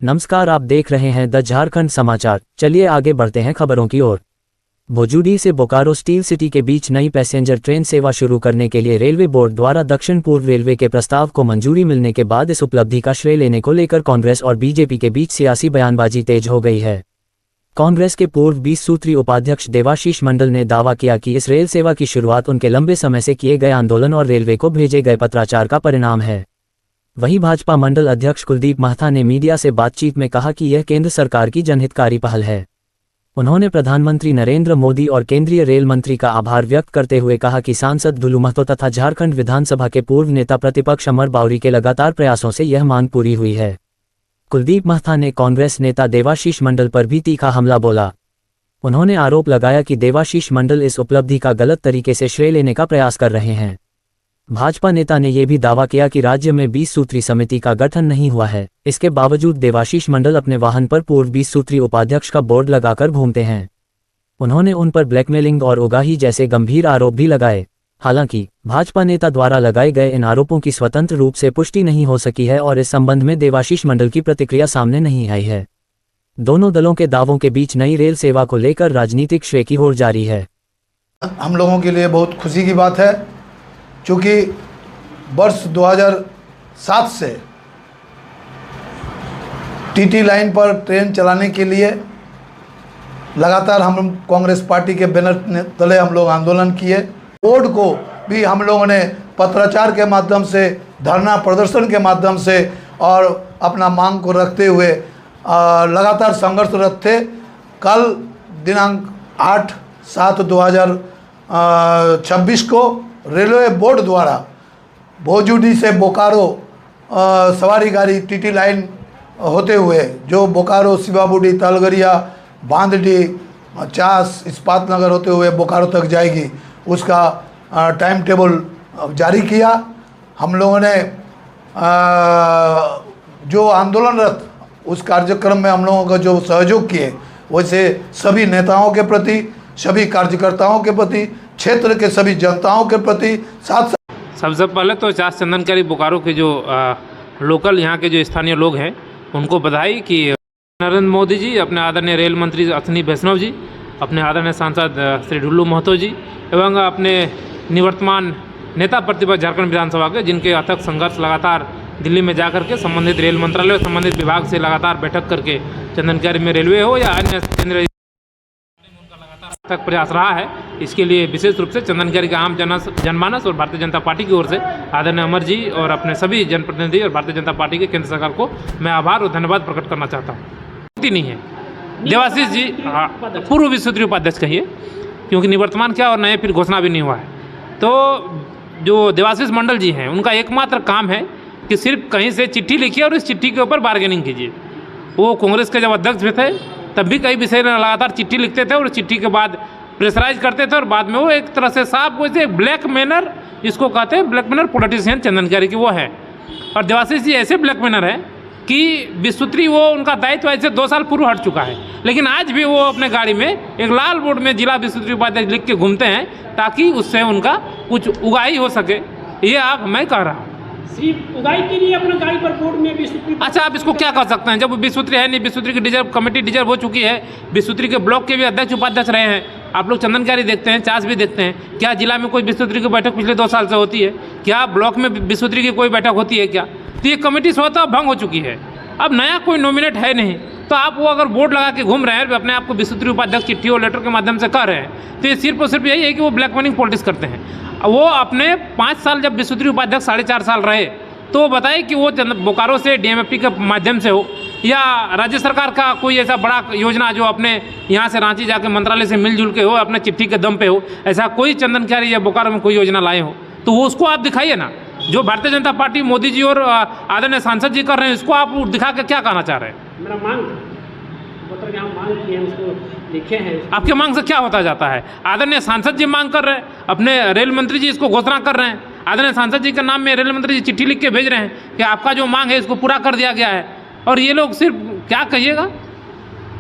नमस्कार, आप देख रहे हैं द झारखंड समाचार। चलिए आगे बढ़ते हैं खबरों की ओर। भोजूडी से बोकारो स्टील सिटी के बीच नई पैसेंजर ट्रेन सेवा शुरू करने के लिए रेलवे बोर्ड द्वारा दक्षिण पूर्व रेलवे के प्रस्ताव को मंजूरी मिलने के बाद इस उपलब्धि का श्रेय लेने को लेकर कांग्रेस और बीजेपी के बीच सियासी बयानबाजी तेज हो गई है। कांग्रेस के पूर्व 20 सूत्री उपाध्यक्ष देवाशीष मंडल ने दावा किया कि इस रेल सेवा की शुरुआत उनके लंबे समय से किए गए आंदोलन और रेलवे को भेजे गए पत्राचार का परिणाम है। वहीं भाजपा मंडल अध्यक्ष कुलदीप महथा ने मीडिया से बातचीत में कहा कि यह केंद्र सरकार की जनहितकारी पहल है। उन्होंने प्रधानमंत्री नरेंद्र मोदी और केंद्रीय रेल मंत्री का आभार व्यक्त करते हुए कहा कि सांसद दुलू महतो तथा झारखंड विधानसभा के पूर्व नेता प्रतिपक्ष अमर बावरी के लगातार प्रयासों से यह मांग पूरी हुई है। कुलदीप महथा ने कांग्रेस नेता देवाशीष मंडल पर भी तीखा हमला बोला। उन्होंने आरोप लगाया कि देवाशीष मंडल इस उपलब्धि का गलत तरीके से श्रेय लेने का प्रयास कर रहे हैं। भाजपा नेता ने यह भी दावा किया कि राज्य में 20 सूत्री समिति का गठन नहीं हुआ है। इसके बावजूद देवाशीष मंडल अपने वाहन पर पूर्व 20 सूत्री उपाध्यक्ष का बोर्ड लगाकर घूमते हैं। उन्होंने उन पर ब्लैकमेलिंग और उगाही जैसे गंभीर आरोप भी लगाए। हालांकि भाजपा नेता द्वारा लगाए गए इन आरोपों की स्वतंत्र रूप से पुष्टि नहीं हो सकी है और इस संबंध में देवाशीष मंडल की प्रतिक्रिया सामने नहीं आई है। दोनों दलों के दावों के बीच नई रेल सेवा को लेकर राजनीतिक श्रेय की होड़ जारी है। हम लोगों के लिए बहुत खुशी की बात है, क्योंकि वर्ष 2007 से टीटी लाइन पर ट्रेन चलाने के लिए लगातार हम कांग्रेस पार्टी के बैनर तले हम लोग आंदोलन किए। बोर्ड को भी हम लोगों ने पत्राचार के माध्यम से, धरना प्रदर्शन के माध्यम से और अपना मांग को रखते हुए लगातार संघर्षरत थे। कल दिनांक 8/7/2026 को रेलवे बोर्ड द्वारा भोजूडी से बोकारो सवारी गाड़ी टीटी लाइन होते हुए जो बोकारो, शिवाबुडी, तलगरिया, बांदडी, चास, इस्पात नगर होते हुए बोकारो तक जाएगी, उसका टाइम टेबल जारी किया। हम लोगों ने जो आंदोलनरत उस कार्यक्रम में हम लोगों का जो सहयोग किए, वैसे सभी नेताओं के प्रति, सभी कार्यकर्ताओं के प्रति, क्षेत्र के सभी जनताओं के प्रति साथ सबसे पहले तो चास चंदनकारी बोकारो के जो लोकल यहाँ के जो स्थानीय लोग हैं उनको बधाई कि नरेंद्र मोदी जी, अपने आदरणीय रेल मंत्री अश्विनी वैष्णव जी, अपने आदरणीय सांसद श्री दुलू महतो जी एवं अपने निवर्तमान नेता प्रतिपक्ष झारखंड विधानसभा के, जिनके अथक संघर्ष लगातार दिल्ली में जाकर के संबंधित रेल मंत्रालय और संबंधित विभाग से लगातार बैठक करके चंदनकारी में रेलवे हो या अन्य केंद्रीय तक प्रयास रहा है। इसके लिए विशेष रूप से चंदनकारी के आम जनमानस और भारतीय जनता पार्टी की ओर से आदरणीय अमर जी और अपने सभी जनप्रतिनिधि और भारतीय जनता पार्टी के केंद्र सरकार को मैं आभार और धन्यवाद प्रकट करना चाहता हूँ। नहीं है देवाशीष जी पूर्व विश्व सूत्री उपाध्यक्ष कहिए, क्योंकि निवर्तमान क्या और नए फिर घोषणा भी नहीं हुआ है। तो जो देवाशीष मंडल जी हैं, उनका एकमात्र काम है कि सिर्फ कहीं से चिट्ठी लिखिए और इस चिट्ठी के ऊपर बार्गेनिंग कीजिए। वो कांग्रेस के जब अध्यक्ष भी थे तब भी कई विषय में लगातार चिट्ठी लिखते थे और चिट्ठी के बाद प्रेशराइज करते थे और बाद में वो एक तरह से साफ वैसे ब्लैक मेनर, जिसको कहते हैं ब्लैक मेनर पॉलिटिशियन चंदनकारी की वो है। और देवाशीष जी ऐसे ब्लैक मेनर है कि विश्वसूत्री वो उनका दायित्व ऐसे 2 साल पूर्व हट चुका है, लेकिन आज भी वो अपने गाड़ी में एक लाल बोर्ड में जिला विश्वसूत्री उपाध्यक्ष लिख के घूमते हैं ताकि उससे उनका कुछ उगाही हो सके। ये आप मैं कह रहा हूँ, सिर्फ उगाही के लिए अपने गाड़ी पर बोर्ड में विश्वसूत्री। अच्छा, आप इसको क्या कर सकते हैं जब विश्वसूत्री है नहीं, विश्वसूत्री की डिजर्व कमेटी डिजर्व हो चुकी है, विश्वसूत्री के ब्लॉक के भी अध्यक्ष उपाध्यक्ष रहे हैं। आप लोग चंदनकारी देखते हैं, चास भी देखते हैं, क्या जिला में कोई विश्वसूत्री की बैठक पिछले 2 साल से होती है? क्या ब्लॉक में विश्वसूत्री की कोई बैठक होती है क्या? तो ये कमेटी स्वतः भंग हो चुकी है, अब नया कोई नॉमिनेट है नहीं। तो आप वो अगर बोर्ड लगा के घूम रहे हैं, अपने आप को विश्वसूत्री उपाध्यक्ष चिट्ठी और लेटर के माध्यम से कर रहे हैं, तो ये सिर्फ और सिर्फ यही है कि वो ब्लैक मनी पॉलिटिक्स करते हैं। वो अपने 5 साल जब विश्वसूत्री उपाध्यक्ष 4.5 साल रहे, तो बताए कि वो बोकारो से डीएमएफटी के माध्यम से हो या राज्य सरकार का कोई ऐसा बड़ा योजना जो अपने यहाँ से रांची जाके मंत्रालय से मिलजुल के हो, अपने चिट्ठी के दम पे हो, ऐसा कोई चंदनकारी या बोकारो में कोई योजना लाए हो, तो वो उसको आप दिखाइए ना। जो भारतीय जनता पार्टी, मोदी जी और आदरणीय सांसद जी कर रहे हैं, इसको आप दिखा के क्या कहना चाह रहे हैं? मेरा मांग किए हैं, उसको लिखे हैं। आपके मांग से क्या होता जाता है? आदरणीय सांसद जी मांग कर रहे हैं, अपने रेल मंत्री जी इसको घोषणा कर रहे हैं, आदरणीय सांसद जी के नाम में रेल मंत्री जी चिट्ठी लिख के भेज रहे हैं कि आपका जो मांग है इसको पूरा कर दिया गया है। और ये लोग सिर्फ क्या कहिएगा,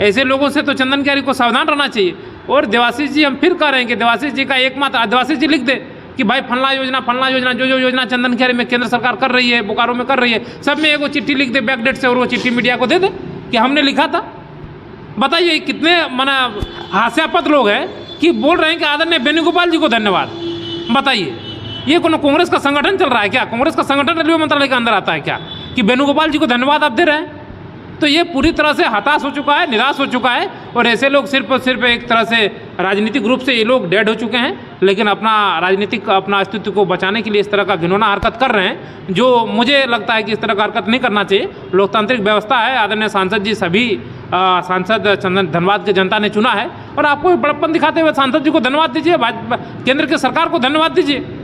ऐसे लोगों से तो चंदनकारी को सावधान रहना चाहिए। और देवाशीष जी, हम फिर कह रहे हैं कि देवाशीष जी का एकमात्र, देवाशीष जी लिख दे कि भाई फलना योजना जो योजना चंदनकारी में केंद्र सरकार कर रही है, बोकारो में कर रही है, सब में एगो चिट्ठी लिख दे बैकडेट से और वो चिट्ठी मीडिया को दे दे। कि हमने लिखा था? बताइए कितने माना हास्यास्पद लोग हैं कि बोल रहे हैं कि आदरणीय वेणुगोपाल जी को धन्यवाद। बताइए ये कोनो कांग्रेस का संगठन चल रहा है क्या? कांग्रेस का संगठन रेलवे मंत्रालय के अंदर आता है क्या कि वेणुगोपाल जी को धन्यवाद आप दे रहे हैं? तो ये पूरी तरह से हताश हो चुका है, निराश हो चुका है और ऐसे लोग सिर्फ और सिर्फ एक तरह से राजनीतिक रूप से ये लोग डेड हो चुके हैं, लेकिन अपना राजनीतिक अपना अस्तित्व को बचाने के लिए इस तरह का घिनौना हरकत कर रहे हैं, जो मुझे लगता है कि इस तरह का हरकत नहीं करना चाहिए। लोकतांत्रिक व्यवस्था है, आदरणीय सांसद जी सभी सांसद धनबाद की जनता ने चुना है और आपको बड़प्पन दिखाते हुए सांसद जी को धन्यवाद दीजिए, भाजपा केंद्र की सरकार को धन्यवाद दीजिए।